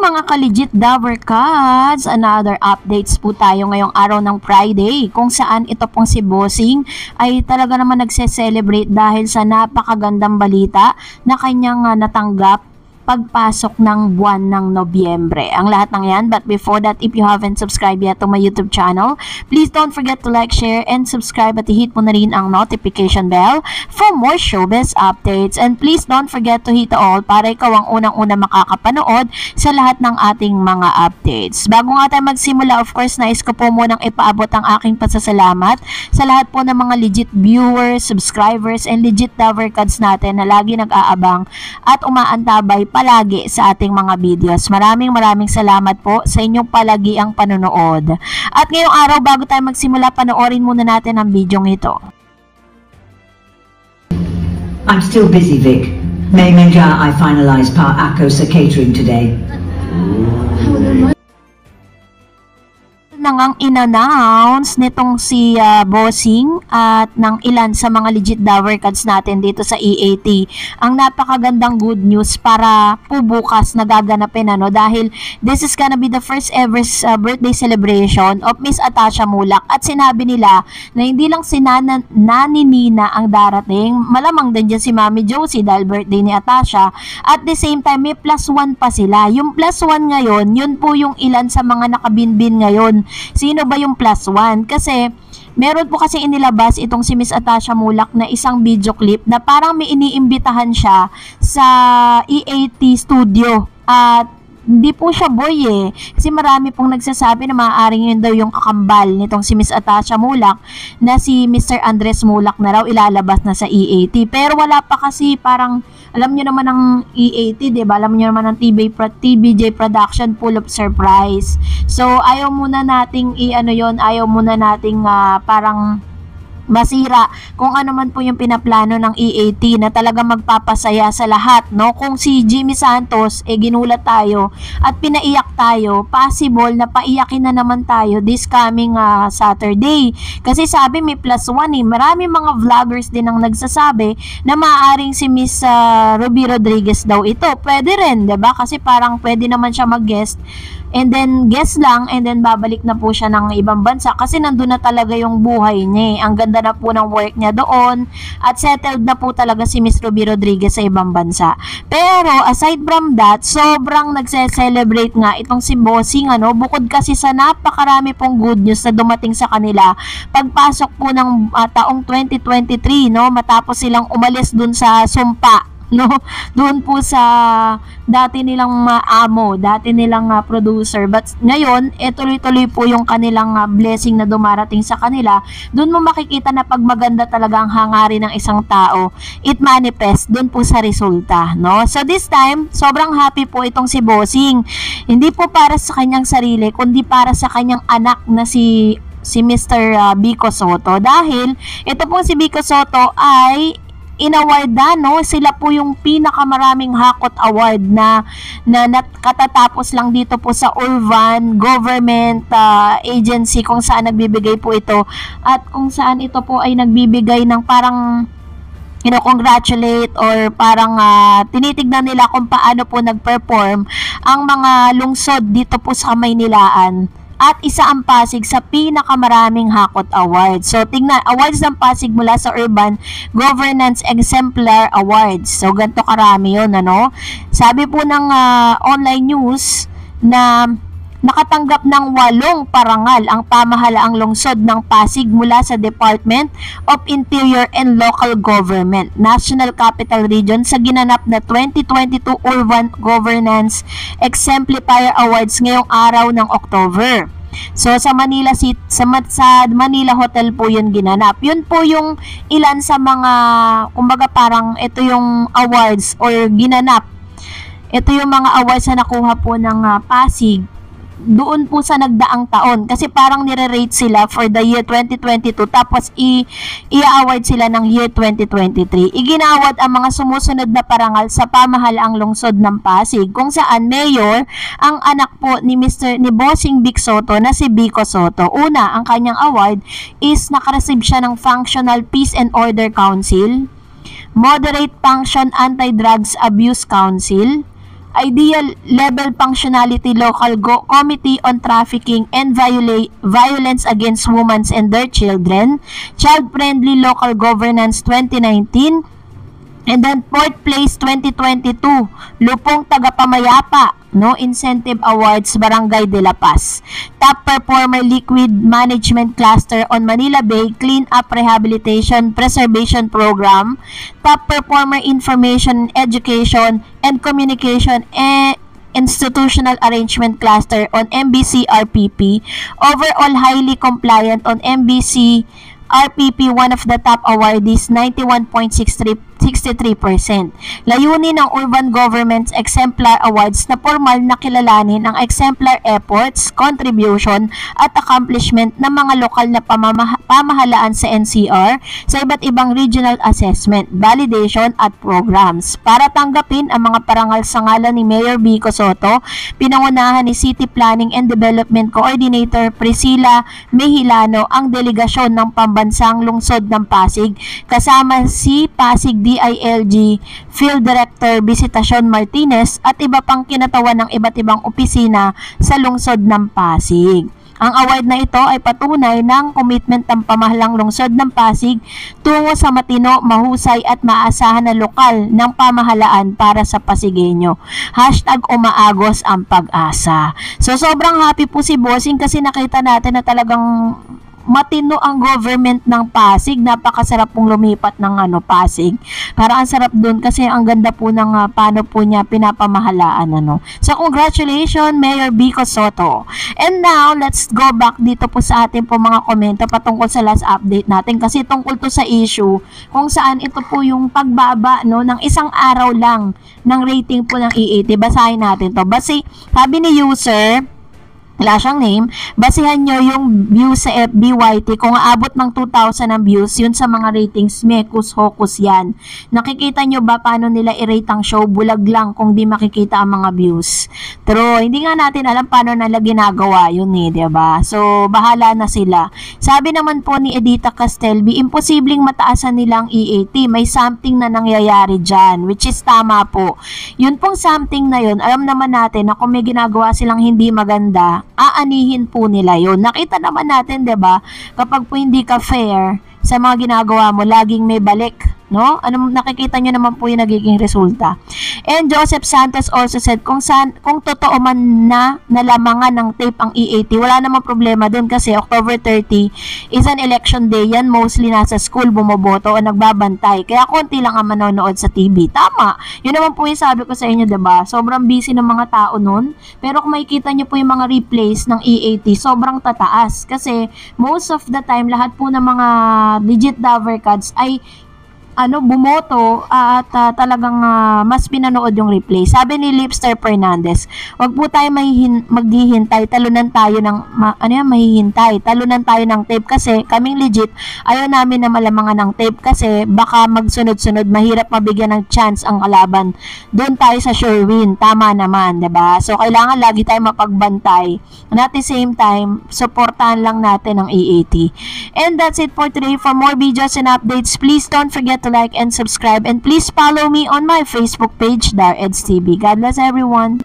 mga ka-legit Daver Cats, another updates po tayo ngayong araw ng Friday kung saan ito pong si Bossing ay talaga naman nagse-celebrate dahil sa napakagandang balita na kanyang natanggap pagpasok ng buwan ng Nobyembre. Ang lahat ng yan, but before that, if you haven't subscribed yet to my YouTube channel, please don't forget to like, share, and subscribe at i-hit mo na rin ang notification bell for more showbiz updates. And please don't forget to hit all para ikaw ang unang-una makakapanood sa lahat ng ating mga updates. Bago nga tayo magsimula, of course, nais ko po munang ipaabot ang aking pasasalamat sa lahat po ng mga legit viewers, subscribers, and legit Daver Cats natin na lagi nag-aabang at umaantabay palagi sa ating mga videos. Maraming salamat po sa inyong palagiang panonood. At ngayong araw, bago tayo magsimula, panoorin muna natin ang bidyong ito. I'm still busy, Vic. May Menja I finalized pa ako sa catering today. Nang in-announce nitong si Bossing at ng ilan sa mga legit Daver Cats natin dito sa EAT ang napakagandang good news para po bukas nagaganapin dahil this is gonna be the first ever birthday celebration of Miss Atasha Mulak at sinabi nila na hindi lang si Nani Nina ang darating, malamang din dyan si Mami Josie dahil birthday ni Atasha. At the same time may +1 pa sila. Yung +1 ngayon, yun po yung ilan sa mga nakabinbin ngayon. Sino ba yung +1? Kasi meron po kasi inilabas itong si Miss Atasha Mulak na isang video clip na parang may iniimbitahan siya sa EAT studio at hindi po siya boy kasi marami pong nagsasabi na maaaring yun daw yung kakambal nitong si Miss Atasha Mulak na si Mr. Andres Mulak na raw ilalabas na sa EAT. Pero wala pa kasi, parang alam nyo naman ang EAT, diba? Alam nyo naman ang TBJ production, full of surprise. So ayaw muna nating ayaw muna nating parang masira kung ano man po yung pinaplano ng EAT na talaga magpapasaya sa lahat, no? Kung si Jimmy Santos ginulat tayo at pinaiyak tayo, possible na paiyakin na naman tayo this coming Saturday. Kasi sabi may +1 Marami mga vloggers din ang nagsasabi na maaaring si Miss Ruby Rodriguez daw ito. Pwede rin, 'di ba? Kasi parang pwede naman siya mag-guest and then guest lang and then babalik na po siya ng ibang bansa kasi nandun na talaga yung buhay niya. Ang ganda na po ng work niya doon at settled na po talaga si Miss Ruby Rodriguez sa ibang bansa. Pero aside from that, sobrang nagse-celebrate nga itong si Bossing, bukod kasi sa napakarami pong good news na dumating sa kanila pagpasok po ng taong 2023, matapos silang umalis dun sa sumpa, doon po sa dati nilang amo, dati nilang producer, but ngayon tuloy-tuloy po yung kanilang blessing na dumarating sa kanila. Doon mo makikita na pag maganda talaga ang hangarin ng isang tao, it manifest doon po sa resulta, So this time, sobrang happy po itong si Bossing, hindi po para sa kanyang sarili kundi para sa kanyang anak na si Mr. Vico Sotto, dahil ito po si Vico Sotto ay in-award sila po yung pinakamaraming hakot award na katatapos lang dito po sa Urban Government Agency kung saan nagbibigay po ito at kung saan ito po ay nagbibigay ng parang congratulate or parang tinitignan nila kung paano po nag-perform ang mga lungsod dito po sa Kamaynilaan. At isa ang Pasig sa pinakamaraming hakot awards. So, tingnan, awards ng Pasig mula sa Urban Governance Exemplar Awards. So, ganito karami yun, Sabi po ng online news na nakatanggap ng 8 parangal ang pamahalaang lungsod ng Pasig mula sa Department of Interior and Local Government, National Capital Region sa ginanap na 2022 Urban Governance Exemplifier Awards ngayong araw ng October. So sa Manila Manila Hotel po yun ginanap. Yun po yung ilan sa mga, kumbaga parang ito yung awards or ginanap. Ito yung mga awards na nakuha po ng Pasig doon po sa nagdaang taon kasi parang nire-rate sila for the year 2022 tapos i-award sila ng year 2023. Iginawad ang mga sumusunod na parangal sa pamahalaang lungsod ng Pasig kung saan mayor ang anak po ni Bossing Vic Sotto na si Vico Sotto. Una, ang kanyang award is nakareceive siya ng Functional Peace and Order Council, Moderate Function Anti-Drugs Abuse Council, Ideal Level Functionality Local Committee on Trafficking and Violence Against Women and Their Children, Child-Friendly Local Governance 2019, and then fourth place 2022, Lupong Tagapamayapa, no Incentive Awards, Barangay de la Paz. Top Performer Liquid Management Cluster on Manila Bay Clean Up Rehabilitation Preservation Program. Top Performer Information, Education, and Communication Institutional Arrangement Cluster on MBC RPP. Overall highly compliant on MBC RPP, one of the top awardees, 91.63%. Layunin ng Urban Government's Exemplar Awards na formal na kilalanin ang exemplar efforts, contribution, at accomplishment ng mga lokal na pamahalaan sa NCR sa iba't ibang regional assessment, validation, at programs. Para tanggapin ang mga parangal sa ngalan ni Mayor Vico Soto, pinangunahan ni City Planning and Development Coordinator Priscilla Mejilano ang delegasyon ng pambansang lungsod ng Pasig, kasama si Pasig DILG Field Director Visitasyon Martinez at iba pang kinatawan ng iba't ibang opisina sa lungsod ng Pasig. Ang award na ito ay patunay ng commitment ng pamahalang lungsod ng Pasig tungo sa matino, mahusay at maasahan na lokal ng pamahalaan para sa Pasigueño. #umaagos ang pag-asa. So sobrang happy po si Bossing kasi nakita natin na talagang matino ang government ng Pasig. Napakasarap pong lumipat ng Pasig. Parang ang sarap doon kasi ang ganda po ng paano po niya pinapamahalaan. So congratulations Mayor Vico Soto. And now let's go back dito po sa ating po mga komento patungkol sa last update natin kasi tungkol to sa issue kung saan ito po yung pagbaba ng isang araw lang ng rating po ng EAT. Basahin natin to. Sabi ni user, wala siyang name, basihan nyo yung views sa FBYT. Kung aabot ng 2,000 ang views, yun sa mga ratings, mekus hokus yan. Nakikita nyo ba paano nila i-rate ang show? Bulag lang kung di makikita ang mga views. Pero hindi nga natin alam paano nila ginagawa yun diba? So, bahala na sila. Sabi naman po ni Edita Castelvi, imposibleng mataasan nilang EAT. May something na nangyayari dyan, which is tama po. Yun pong something na yun, alam naman natin na kung may ginagawa silang hindi maganda, aanihin po nila yun. Nakita naman natin, 'di ba? Kapag po hindi ka fair sa mga ginagawa mo, laging may balik, no? Nakikita nyo naman po yung nagiging resulta. And Joseph Santos also said, kung totoo man na nalamangan ng tape ang EAT, wala namang problema dun kasi October 30 is an election day. Yan mostly nasa school, bumoboto o nagbabantay. Kaya konti lang ang manonood sa TV. Tama. Yun naman po yung sabi ko sa inyo, diba? Sobrang busy ng mga tao nun. Pero kung makikita nyo po yung mga replays ng EAT, sobrang tataas. Kasi most of the time, lahat po ng mga legit Dover cards ay bumoto at talagang mas pinanood yung replay. Sabi ni Lipster Fernandez, wag po tayo maghihintay, talunan tayo ng tape kasi kaming legit, ayaw namin na malamangan ng tape kasi baka magsunod-sunod, mahirap mabigyan ng chance ang kalaban. Doon tayo sa sure win. Tama naman, 'di ba? So kailangan lagi tayo mapagbantay. And at the same time, supportahan lang natin ang EAT. And that's it for today. For more videos and updates, please don't forget to like and subscribe, and please follow me on my Facebook page, Dar Eds TV. God bless everyone.